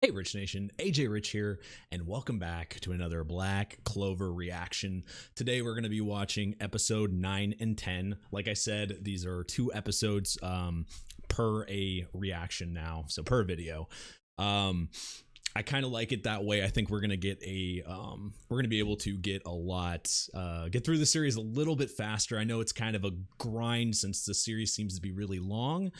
Hey Rich Nation, AJ Rich here, and welcome back to another Black Clover reaction. Today we're going to be watching episode 9 and 10. Like I said, these are 2 episodes per a reaction now, so per video. I kind of like it that way. I think we're going to get we're going to be able to get get through the series a little bit faster. I know it's kind of a grind since the series seems to be really long.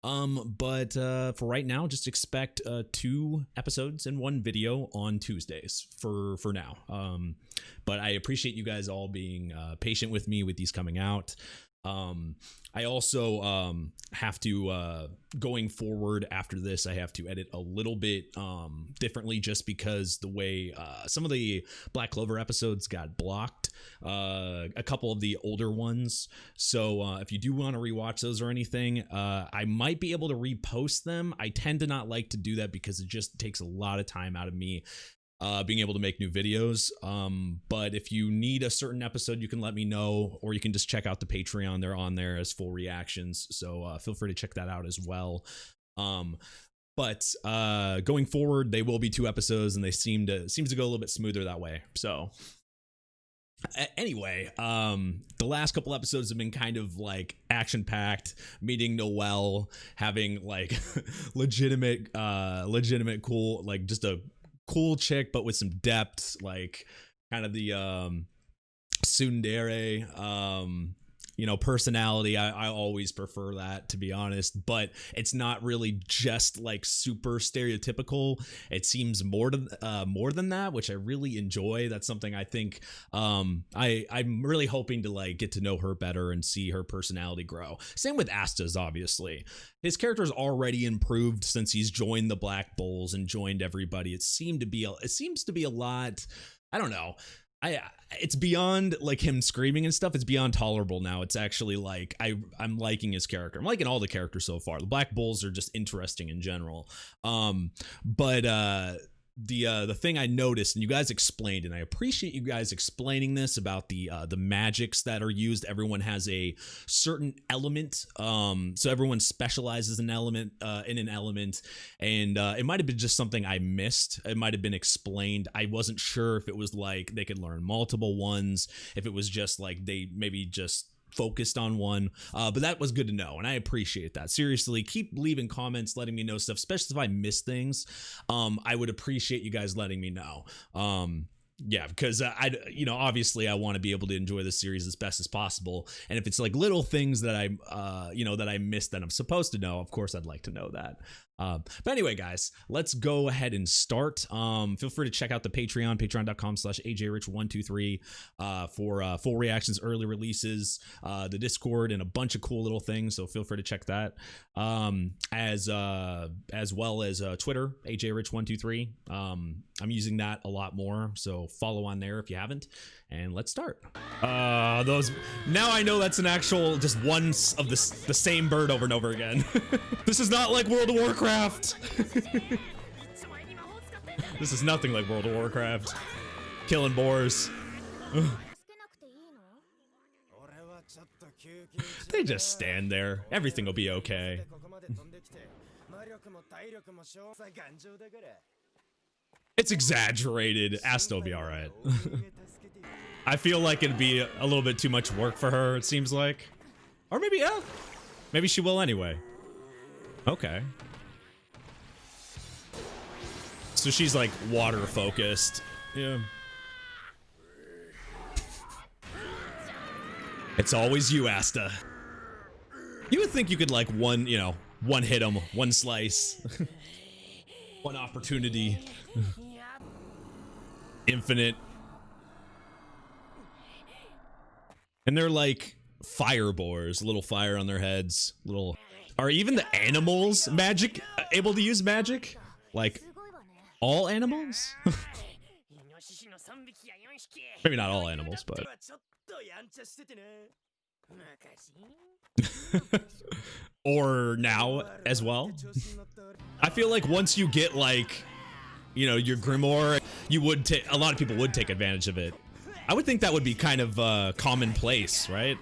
But for right now, just expect 2 episodes and 1 video on Tuesdays for now. But I appreciate you guys all being patient with me with these coming out. I also have to going forward after this, I have to edit a little bit differently just because the way some of the Black Clover episodes got blocked, a couple of the older ones. So if you do want to rewatch those or anything, I might be able to repost them. I tend to not like to do that because it just takes a lot of time out of me being able to make new videos. But if you need a certain episode, you can let me know, or you can just check out the Patreon. They're on there as full reactions, so feel free to check that out as well. But going forward, they will be 2 episodes, and they seems to go a little bit smoother that way. So anyway, the last couple episodes have been kind of like action packed, meeting Noelle, having like legitimate cool, like just a cool chick but with some depth, like kind of the tsundere personality. I always prefer that, to be honest, but it's not really just like super stereotypical. It seems more than that, which I really enjoy. That's something I think I'm really hoping to like get to know her better and see her personality grow. Same with Asta's, obviously. His character's already improved since he's joined the Black Bulls and joined everybody. It seems to be a lot, I don't know. It's beyond like him screaming and stuff. It's beyond tolerable now. It's actually like I'm liking his character. I'm liking all the characters so far. The Black Bulls are just interesting in general. The thing I noticed, and you guys explained, and I appreciate you guys explaining this about the magics that are used. Everyone has a certain element, so everyone specializes in an element, and it might have been just something I missed. It might have been explained. I wasn't sure if it was like they could learn multiple ones, if it was just like they maybe just focused on one, but that was good to know, and I appreciate that. Seriously, keep leaving comments, letting me know stuff, especially if I miss things. I would appreciate you guys letting me know. Yeah, because obviously I want to be able to enjoy this series as best as possible, and if it's like little things that I missed that I'm supposed to know, of course I'd like to know that. But anyway, guys, let's go ahead and start. Feel free to check out the patreon.com/ajrich123 for full reactions, early releases, the Discord, and a bunch of cool little things, so feel free to check that. As well as Twitter, ajrich123. I'm using that a lot more, so follow on there if you haven't, and let's start. Those, now I know that's an actual just one of the same bird over and over again. This is not like World of Warcraft. This is nothing like World of Warcraft. Killing boars. They just stand there. Everything will be okay. It's exaggerated. Asta will be alright. I feel like it'd be a little bit too much work for her, it seems like. Or maybe, yeah. Maybe she will anyway. Okay. So she's like water focused. Yeah. It's always you, Asta. You would think you could like one hit him, one slice. One opportunity. Infinite. And they're like fire boars, little fire on their heads, little. Are even the animals able to use magic? Like all animals? Maybe not all animals, but or now as well. I feel like once you get like, your grimoire, a lot of people would take advantage of it. I would think that would be kind of commonplace, right?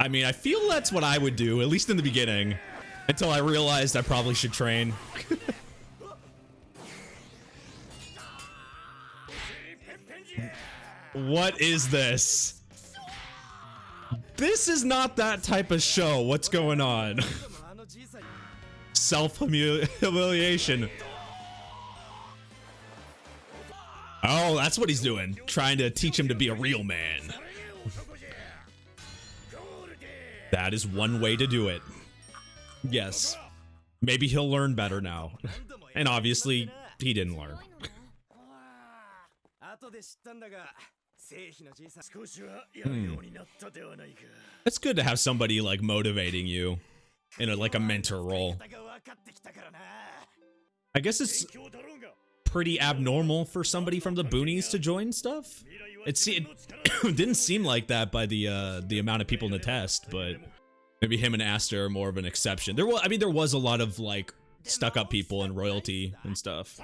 I mean, I feel that's what I would do, at least in the beginning. Until I realized I probably should train. What is this? This is not that type of show. What's going on? Self-humiliation. Oh, that's what he's doing. Trying to teach him to be a real man. That is one way to do it. Yes. Maybe he'll learn better now. And obviously, he didn't learn. It's good to have somebody like motivating you in a, like a mentor role. I guess it's pretty abnormal for somebody from the boonies to join stuff. It didn't seem like that by the amount of people in the test, but maybe him and Asta are more of an exception. There was a lot of like stuck-up people and royalty and stuff.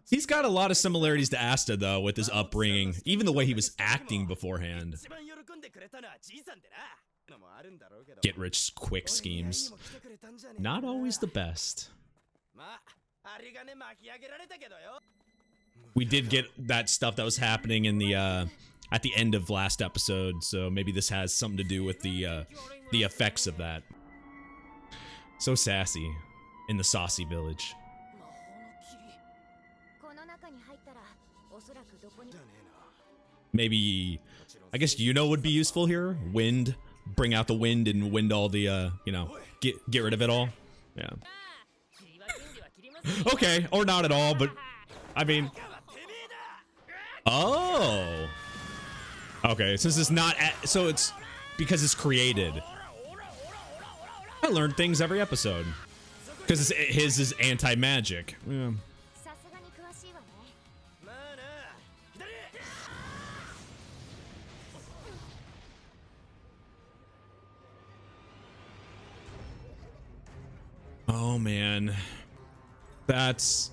He's got a lot of similarities to Asta though, with his upbringing, even the way he was acting beforehand. Get rich quick schemes. Not always the best. We did get that stuff that was happening in the at the end of last episode, so maybe this has something to do with the effects of that. So sassy in the saucy village. Maybe, I guess Yuno would be useful here. Wind, bring out the wind and wind all the, you know, get rid of it all. Yeah. Okay, or not at all, but I mean. Oh. Okay, since it's not, so it's because it's created. I learn things every episode because his is anti-magic. Yeah. Oh man, that's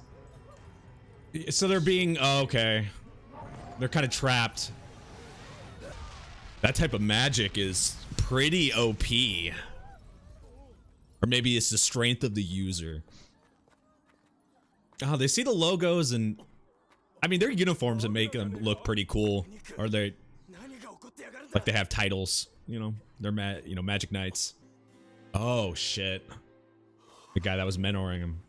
so they're being okay. They're kind of trapped. That type of magic is pretty OP. Or maybe it's the strength of the user. Oh, they see the logos and I mean their uniforms that make them look pretty cool. Or they like they have titles, you know, they're magic knights. Oh shit. The guy that was mentoring him.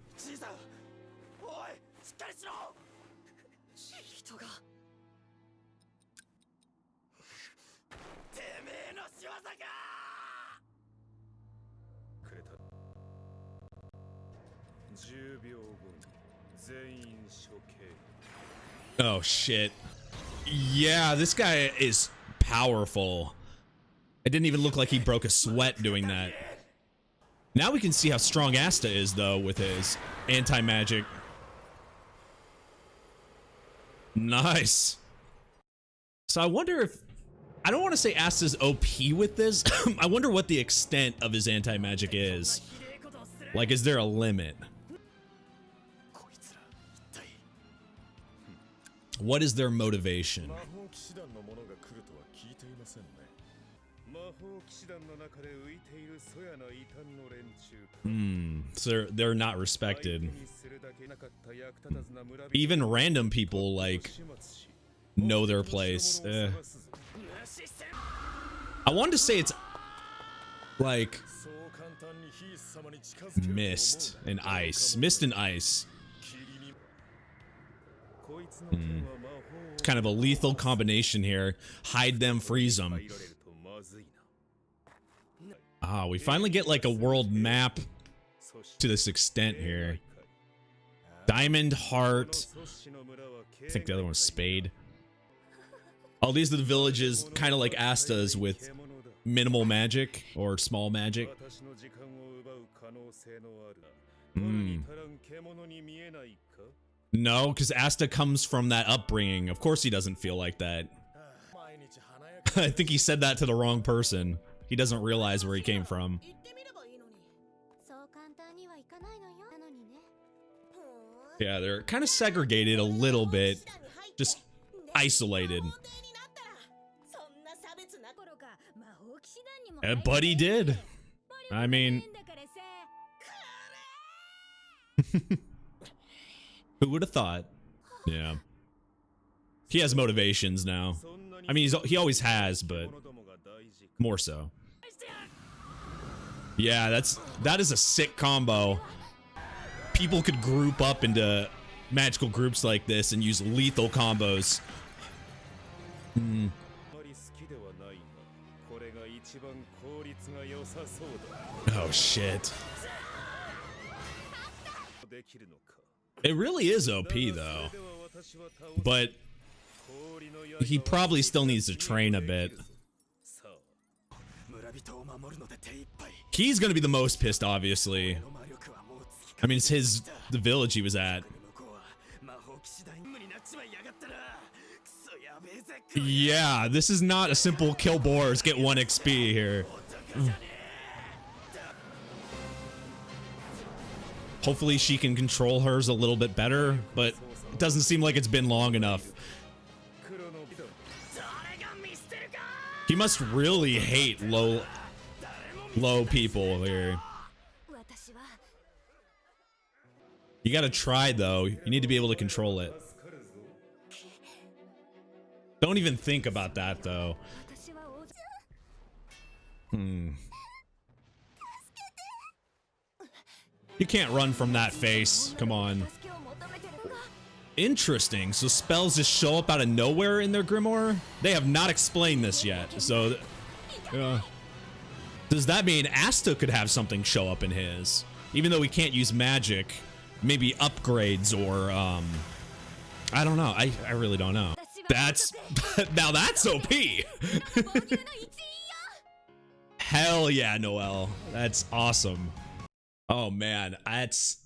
Oh shit. Yeah, this guy is powerful. It didn't even look like he broke a sweat doing that. Now we can see how strong Asta is, though, with his anti-magic. Nice. So I wonder if... I don't want to say Asta's OP with this. I wonder what the extent of his anti-magic is. Like, is there a limit? What is their motivation? So they're not respected. Even random people like know their place. I wanted to say it's like mist and ice. Mist and ice. It's kind of a lethal combination here. Hide them, freeze them. Ah, we finally get like a world map to this extent here. Diamond, heart. I think the other one's spade. Oh, these are the villages, kind of like Asta's, with minimal magic or small magic. No, because Asta comes from that upbringing. Of course he doesn't feel like that. I think he said that to the wrong person. He doesn't realize where he came from. Yeah, they're kind of segregated a little bit. Just isolated. But he did. I mean, who would have thought? Yeah. He has motivations now. I mean, he always has, but more so. Yeah, that is a sick combo. People could group up into magical groups like this and use lethal combos. Oh shit. It really is OP though. But he probably still needs to train a bit. He's gonna be the most pissed, obviously. I mean, it's the village he was at. Yeah, this is not a simple kill boars, get 1 XP here. Hopefully she can control hers a little bit better, but it doesn't seem like it's been long enough. He must really hate low people here. You gotta try though. You need to be able to control it. Don't even think about that though. You can't run from that face. Come on. Interesting. So spells just show up out of nowhere in their grimoire? They have not explained this yet. So, does that mean Asta could have something show up in his? Even though he can't use magic, maybe upgrades or, I don't know. I really don't know. Now that's OP. Hell yeah, Noelle. That's awesome. Oh man, that's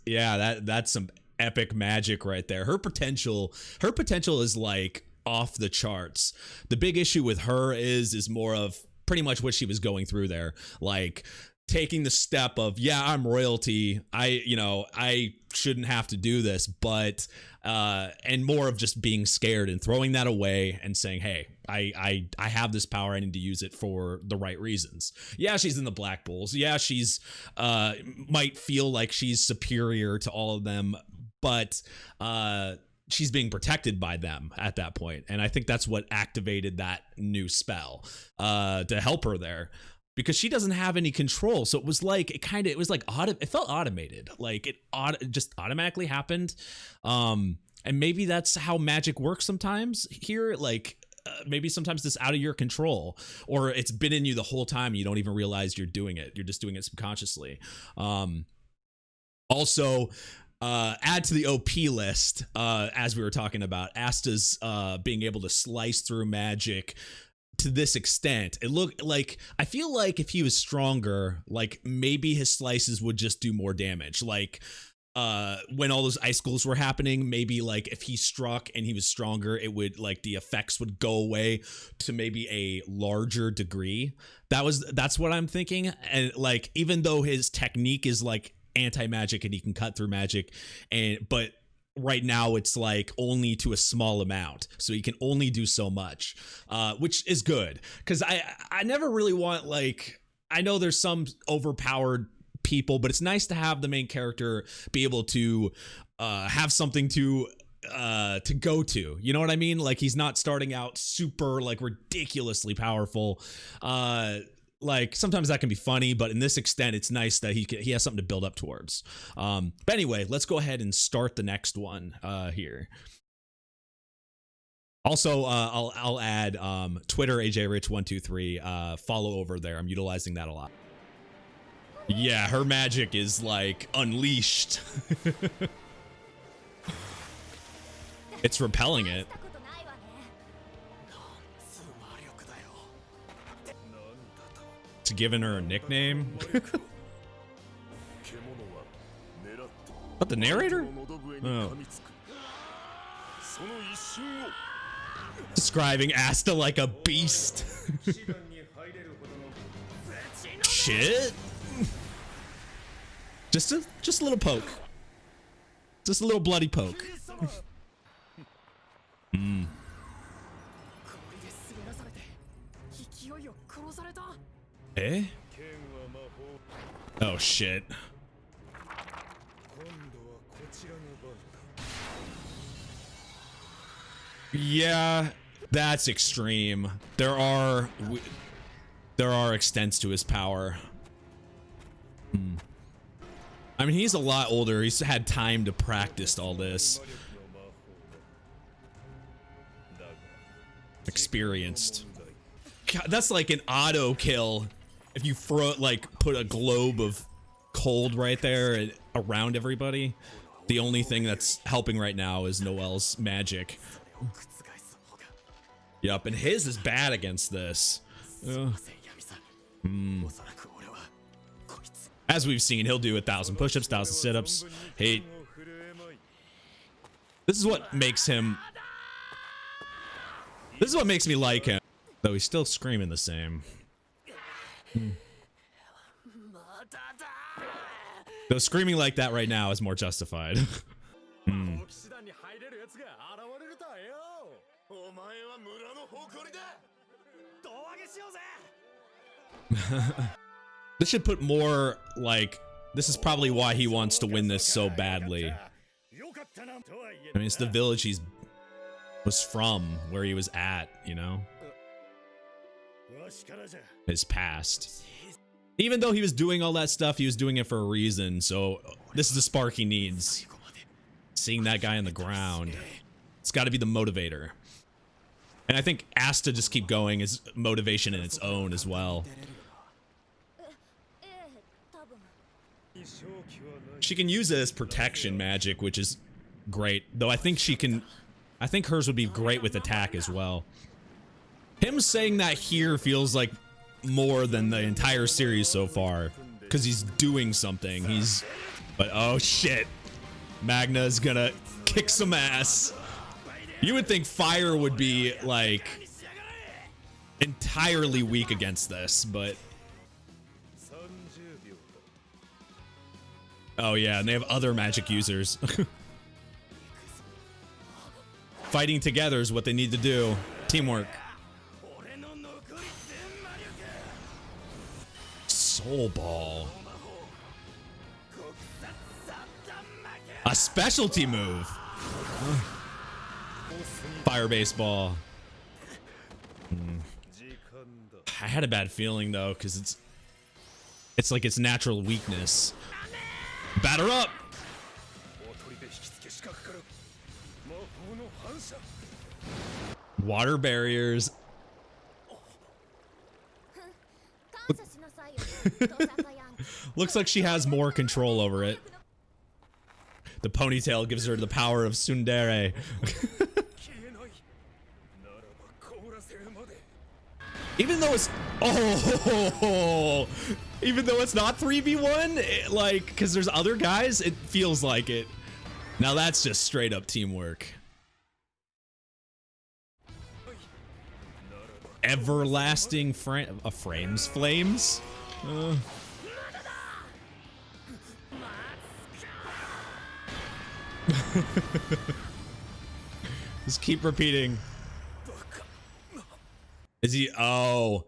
some epic magic right there. Her potential is like off the charts. The big issue with her is more of pretty much what she was going through there, like taking the step of, yeah, I'm royalty, I shouldn't have to do this, but and more of just being scared and throwing that away and saying, hey, I have this power, I need to use it for the right reasons. Yeah, she's in the Black Bulls. Yeah, she's might feel like she's superior to all of them, but she's being protected by them at that point. And I think that's what activated that new spell to help her there. Because she doesn't have any control, so it was like it felt automated, like it just automatically happened, and maybe that's how magic works sometimes. Here, like maybe sometimes it's out of your control, or it's been in you the whole time. You don't even realize you're doing it. You're just doing it subconsciously. Also, add to the OP list, as we were talking about, Asta's being able to slice through magic to this extent. It looked like, I feel like if he was stronger, like maybe his slices would just do more damage. Like when all those icicles were happening, maybe like if he struck and he was stronger, it would, like, the effects would go away to maybe a larger degree. That's what I'm thinking. And like, even though his technique is like anti-magic and he can cut through magic, but right now it's like only to a small amount, so he can only do so much, which is good, because I never really want, like, I know there's some overpowered people, but it's nice to have the main character be able to have something to go to, you know what I mean? Like, he's not starting out super, like, ridiculously powerful. Like, sometimes that can be funny, but in this extent, it's nice that he has something to build up towards. But anyway, let's go ahead and start the next one here. Also, I'll add Twitter, ajrich123. Follow over there. I'm utilizing that a lot. Yeah, her magic is like unleashed. It's repelling it. It's giving her a nickname. What, the narrator? Oh. Describing Asta like a beast. Shit. Just a little poke. Just a little bloody poke. Eh? Oh shit. Yeah, that's extreme. There are extents to his power. I mean, he's a lot older. He's had time to practice all this. Experienced. God, that's like an auto kill. If you put a globe of cold right there and around everybody. The only thing that's helping right now is Noel's magic. Yup, and his is bad against this. As we've seen, he'll do 1,000 push-ups, 1,000 sit-ups. Hey, this is what makes him. This is what makes me like him. Though he's still screaming the same. Though screaming like that right now is more justified. This should put more, like, this is probably why he wants to win this so badly. I mean, it's the village was from, where he was at, you know? His past. Even though he was doing all that stuff, he was doing it for a reason, so this is the spark he needs. Seeing that guy on the ground. It's got to be the motivator. And I think asked to just keep going is motivation in its own as well. She can use it as protection magic, which is great. Though I think hers would be great with attack as well. Him saying that here feels like more than the entire series so far. Because he's doing something. But oh shit. Magna's gonna kick some ass. You would think fire would be like entirely weak against this, but oh yeah, and they have other magic users. Fighting together is what they need to do. Teamwork. Soul Ball. A specialty move. Fire baseball. I had a bad feeling though, because it's like its natural weakness. Batter up. Water barriers. Looks like she has more control over it. The ponytail gives her the power of tsundere. Even though it's even though it's not 3v1, like, because there's other guys, it feels like it. Now that's just straight up teamwork. Everlasting flames. Just keep repeating. Is he? Oh.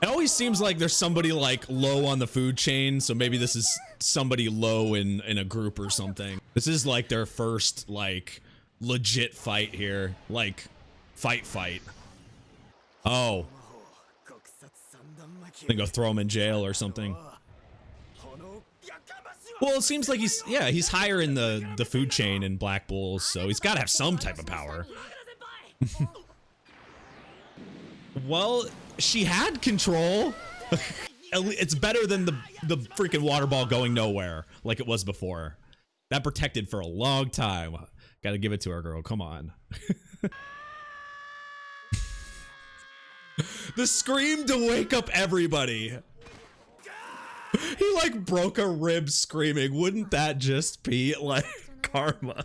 It always seems like there's somebody like low on the food chain, so maybe this is somebody low in a group or something. This is like their first like legit fight here, like fight. Oh. Then go throw him in jail or something. Well, it seems like he's higher in the food chain in Black Bulls, so he's got to have some type of power. Well, she had control. It's better than the freaking water ball going nowhere like it was before. That protected for a long time. Got to give it to her, girl. Come on. The scream to wake up everybody. He like broke a rib screaming. Wouldn't that just be like karma?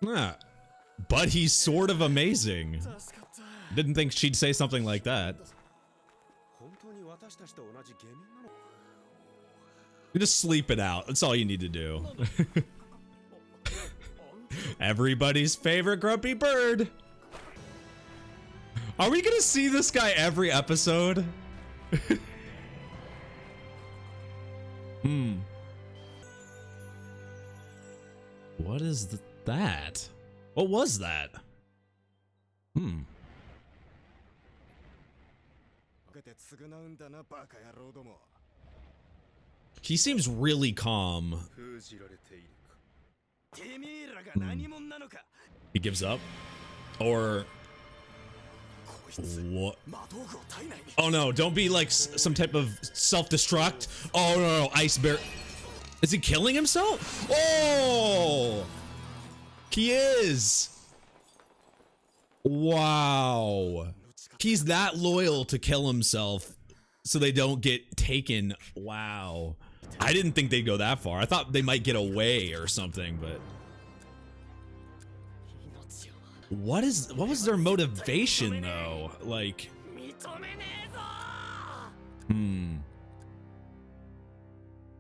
Yeah. But he's sort of amazing. Didn't think she'd say something like that. You just sleep it out. That's all you need to do. Everybody's favorite grumpy bird. Are we gonna see this guy every episode? What is that? What was that? He seems really calm. He gives up? Or what? Oh no, don't be like some type of self-destruct. Oh no, ice bear. Is he killing himself? Oh, he is. Wow. He's that loyal to kill himself so they don't get taken. Wow. I didn't think they'd go that far. I thought they might get away or something, but what was their motivation though? Like,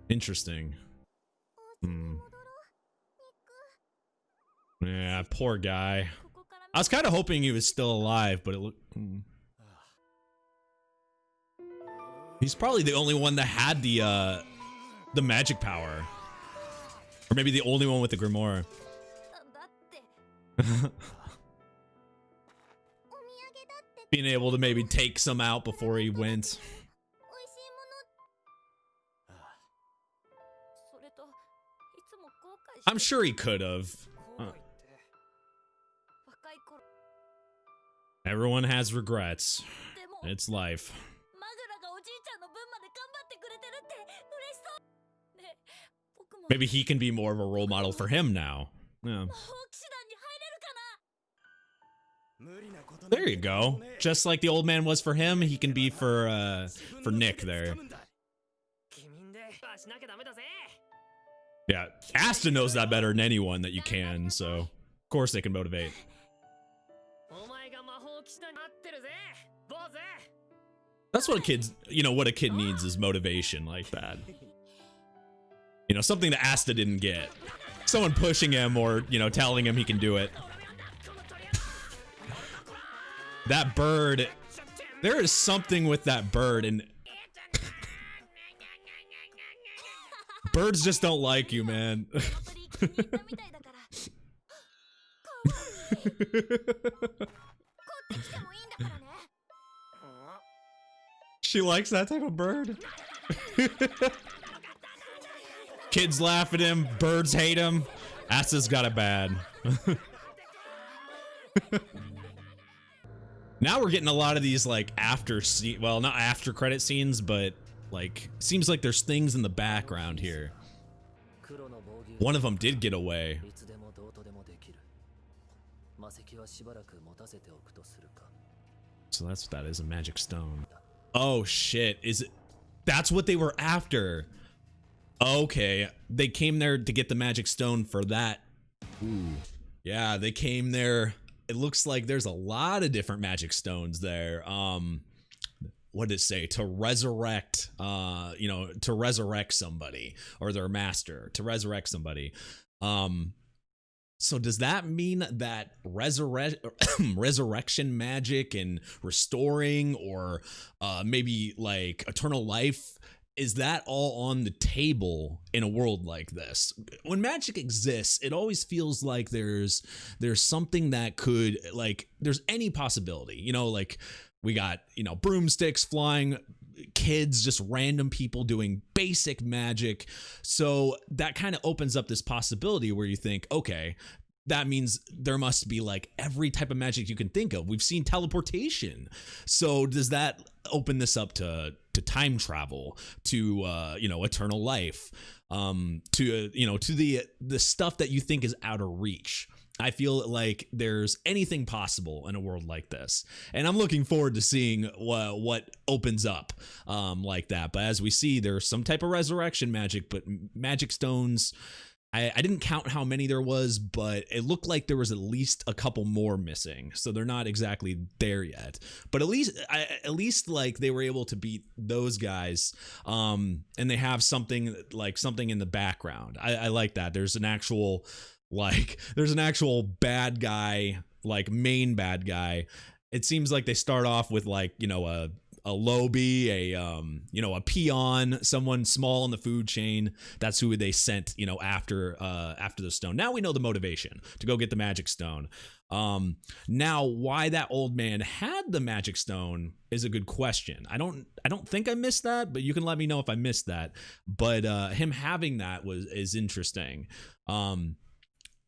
interesting. Yeah, poor guy. I was kind of hoping he was still alive, but it looked he's probably the only one that had the magic power, or maybe the only one with the grimoire. Being able to maybe take some out before he went. I'm sure he could have. Everyone has regrets. It's life. Maybe he can be more of a role model for him now. Yeah. There you go. Just like the old man was for him, he can be for Nick there. Yeah, Asta knows that better than anyone that you can, so of course they can motivate. That's what a kid's, what a kid needs is motivation like that. Something that Asta didn't get. Someone pushing him or, telling him he can do it. That bird, there is something with that bird, and birds just don't like you, man. She likes that type of bird. Kids laugh at him, birds hate him. Asta's got it bad. Now we're getting a lot of these like well, not after credit scenes, but like seems like there's things in the background here. One of them did get away. So that's what that is, a magic stone. Oh shit, is it? That's what they were after. Okay, they came there to get the magic stone for that. Ooh. Yeah, they came there. It looks like there's a lot of different magic stones there. What did it say? To resurrect, to resurrect somebody, or their master, to resurrect somebody. So does that mean that resurrection magic and restoring, or maybe like eternal life, is that all on the table in a world like this? When magic exists, it always feels like there's something that could, like, there's any possibility, like we got, broomsticks flying, kids, just random people doing basic magic. So that kind of opens up this possibility where you think, okay, that means there must be like every type of magic you can think of. We've seen teleportation. So does that open this up to time travel, to eternal life, to the stuff that you think is out of reach? I feel like there's anything possible in a world like this, and I'm looking forward to seeing what opens up like that. But as we see, there's some type of resurrection magic, but magic stones, I didn't count how many there was, but it looked like there was at least a couple more missing. So they're not exactly there yet, but at least like they were able to beat those guys. And they have something in the background. I like that. There's an actual bad guy, like main bad guy, it seems like they start off with like, you know, a lowbie, you know, a peon, someone small in the food chain. That's who they sent, you know, after the stone. Now we know the motivation to go get the magic stone. Now why that old man had the magic stone is a good question. I don't think I missed that, but you can let me know if I missed that. But him having that is interesting.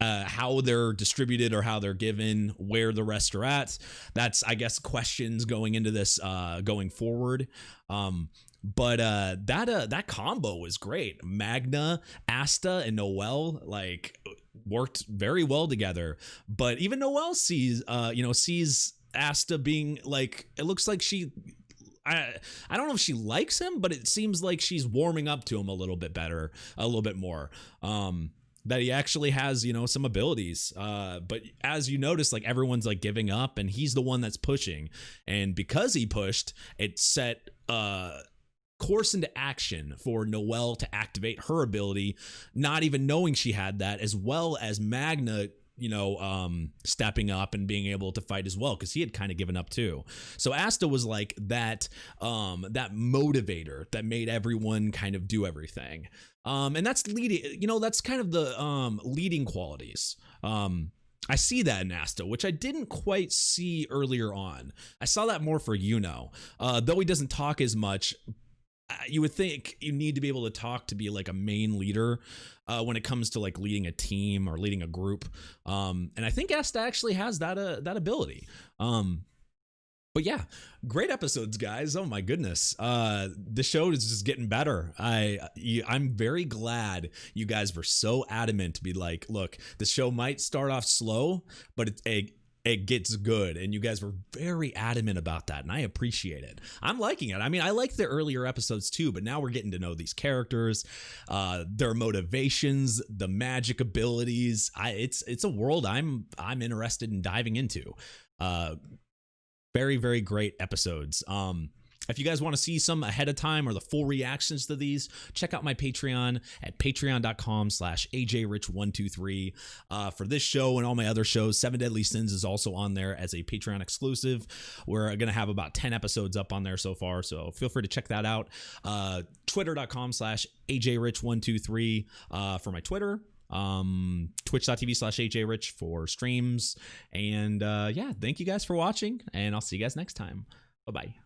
How they're distributed or how they're given, where the rest are at. That's, I guess, questions going into this going forward. But that combo was great. Magna, Asta, and Noelle like worked very well together. But even Noelle sees Asta being like, it looks like she. I don't know if she likes him, but it seems like she's warming up to him a little bit better, a little bit more. That he actually has, you know, some abilities. But as you notice, like everyone's like giving up and he's the one that's pushing. And because he pushed, it set course into action for Noelle to activate her ability, not even knowing she had that, as well as Magna, you know, stepping up and being able to fight as well, because he had kind of given up too. So Asta was like that motivator that made everyone kind of do everything. And that's leading, you know, that's kind of the leading qualities. I see that in Asta, which I didn't quite see earlier on. I saw that more for Yuno, though he doesn't talk as much. You would think you need to be able to talk to be like a main leader when it comes to like leading a team or leading a group. And I think Asta actually has that ability. But yeah, great episodes, guys. Oh my goodness. The show is just getting better. I'm very glad you guys were so adamant to be like, look, the show might start off slow, but it gets good, and you guys were very adamant about that, and I appreciate it. I'm liking it. I mean, I liked the earlier episodes too, but now we're getting to know these characters, their motivations, the magic abilities. It's a world I'm interested in diving into. Very, very great episodes. If you guys want to see some ahead of time or the full reactions to these, check out my Patreon at patreon.com/ajrich123. For this show and all my other shows, 7 Deadly Sins is also on there as a Patreon exclusive. We're going to have about 10 episodes up on there so far, so feel free to check that out. Twitter.com/ajrich123 for my Twitter. Twitch.tv/ajrich for streams. And yeah, thank you guys for watching, and I'll see you guys next time. Bye-bye.